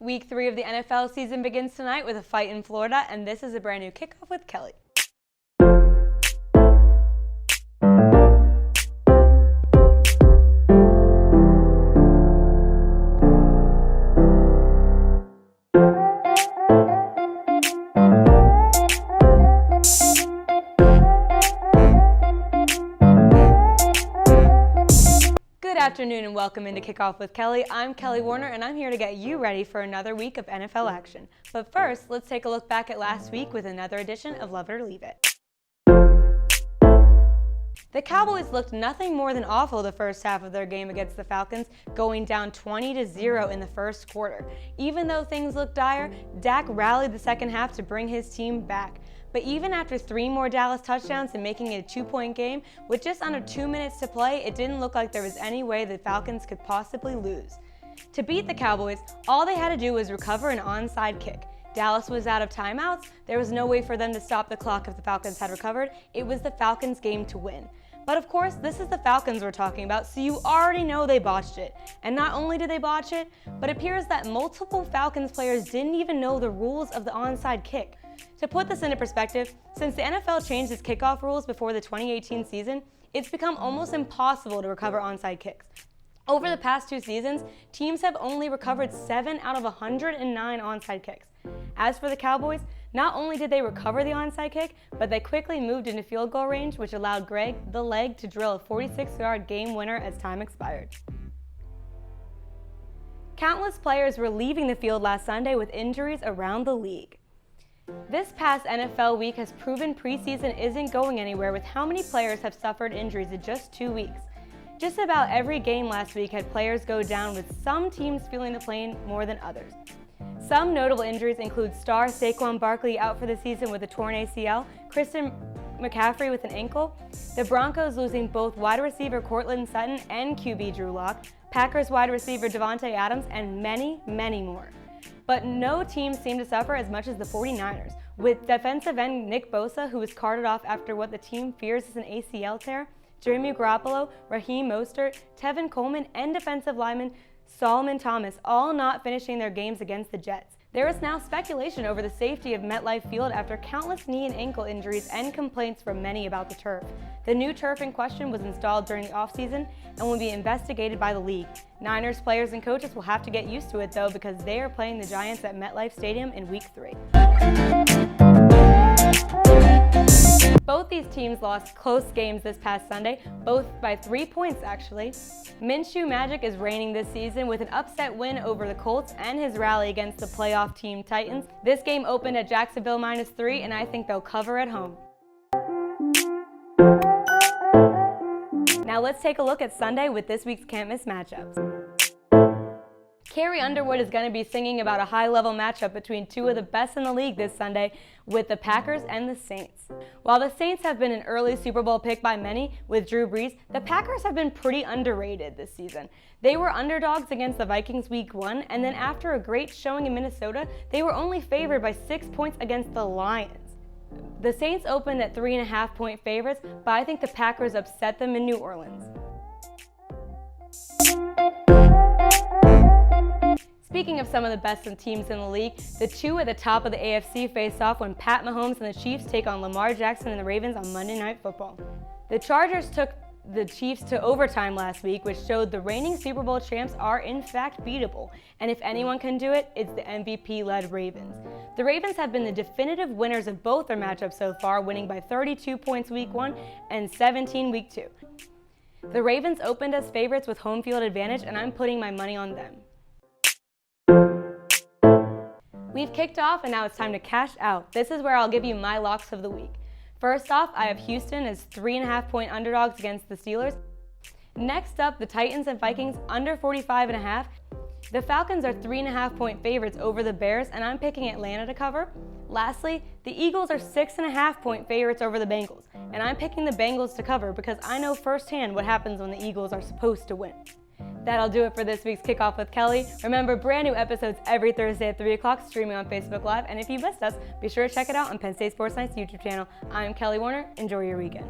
Week 3 of the NFL season begins tonight with a fight in Florida, and this is a brand new Kickoff with Kelly. Good afternoon and welcome into Kickoff with Kelly. I'm Kelly Warner and I'm here to get you ready for another week of NFL action. But first, let's take a look back at last week with another edition of Love It or Leave It. The Cowboys looked nothing more than awful the first half of their game against the Falcons, going down 20-0 in the first quarter. Even though things looked dire, Dak rallied the second half to bring his team back. But even after 3 more Dallas touchdowns and making it a 2-point game, with just under 2 minutes to play, it didn't look like there was any way the Falcons could possibly lose. To beat the Cowboys, all they had to do was recover an onside kick. Dallas was out of timeouts. There was no way for them to stop the clock if the Falcons had recovered. It was the Falcons' game to win. But of course, this is the Falcons we're talking about, so you already know they botched it. And not only did they botch it, but it appears that multiple Falcons players didn't even know the rules of the onside kick. To put this into perspective, since the NFL changed its kickoff rules before the 2018 season, it's become almost impossible to recover onside kicks. Over the past 2 seasons, teams have only recovered 7 out of 109 onside kicks. As for the Cowboys, not only did they recover the onside kick, but they quickly moved into field goal range, which allowed Greg the Leg to drill a 46-yard game winner as time expired. Countless players were leaving the field last Sunday with injuries around the league. This past NFL week has proven preseason isn't going anywhere with how many players have suffered injuries in just 2 weeks. Just about every game last week had players go down, with some teams feeling the pain more than others. Some notable injuries include star Saquon Barkley out for the season with a torn ACL, Christian McCaffrey with an ankle, the Broncos losing both wide receiver Courtland Sutton and QB Drew Lock, Packers wide receiver Devontae Adams, and many, many more. But no team seemed to suffer as much as the 49ers, with defensive end Nick Bosa, who was carted off after what the team fears is an ACL tear, Jimmy Garoppolo, Raheem Mostert, Tevin Coleman, and defensive lineman Solomon Thomas all not finishing their games against the Jets. There is now speculation over the safety of MetLife Field after countless knee and ankle injuries and complaints from many about the turf. The new turf in question was installed during the offseason and will be investigated by the league. Niners players and coaches will have to get used to it though, because they are playing the Giants at MetLife Stadium in Week 3. Both these teams lost close games this past Sunday, both by 3 points actually. Minshew Magic is reigning this season with an upset win over the Colts and his rally against the playoff team Titans. This game opened at Jacksonville -3, and I think they'll cover at home. Now let's take a look at Sunday with this week's can't miss matchups. Carrie Underwood is going to be singing about a high-level matchup between 2 of the best in the league this Sunday with the Packers and the Saints. While the Saints have been an early Super Bowl pick by many with Drew Brees, the Packers have been pretty underrated this season. They were underdogs against the Vikings Week 1, and then after a great showing in Minnesota, they were only favored by 6 points against the Lions. The Saints opened at 3.5-point favorites, but I think the Packers upset them in New Orleans. Speaking of some of the best teams in the league, the 2 at the top of the AFC face off when Pat Mahomes and the Chiefs take on Lamar Jackson and the Ravens on Monday Night Football. The Chargers took the Chiefs to overtime last week, which showed the reigning Super Bowl champs are in fact beatable, and if anyone can do it, it's the MVP-led Ravens. The Ravens have been the definitive winners of both their matchups so far, winning by 32 points Week 1 and 17 Week 2. The Ravens opened as favorites with home field advantage, and I'm putting my money on them. We've kicked off and now it's time to cash out. This is where I'll give you my locks of the week. First off, I have Houston as 3.5-point underdogs against the Steelers. Next up, the Titans and Vikings under 45.5. The Falcons are 3.5-point favorites over the Bears, and I'm picking Atlanta to cover. Lastly, the Eagles are 6.5-point favorites over the Bengals, and I'm picking the Bengals to cover because I know firsthand what happens when the Eagles are supposed to win. That'll do it for this week's Kickoff with Kelly. Remember, brand new episodes every Thursday at 3 o'clock, streaming on Facebook Live. And if you missed us, be sure to check it out on Penn State Sports Night's YouTube channel. I'm Kelly Warner. Enjoy your weekend.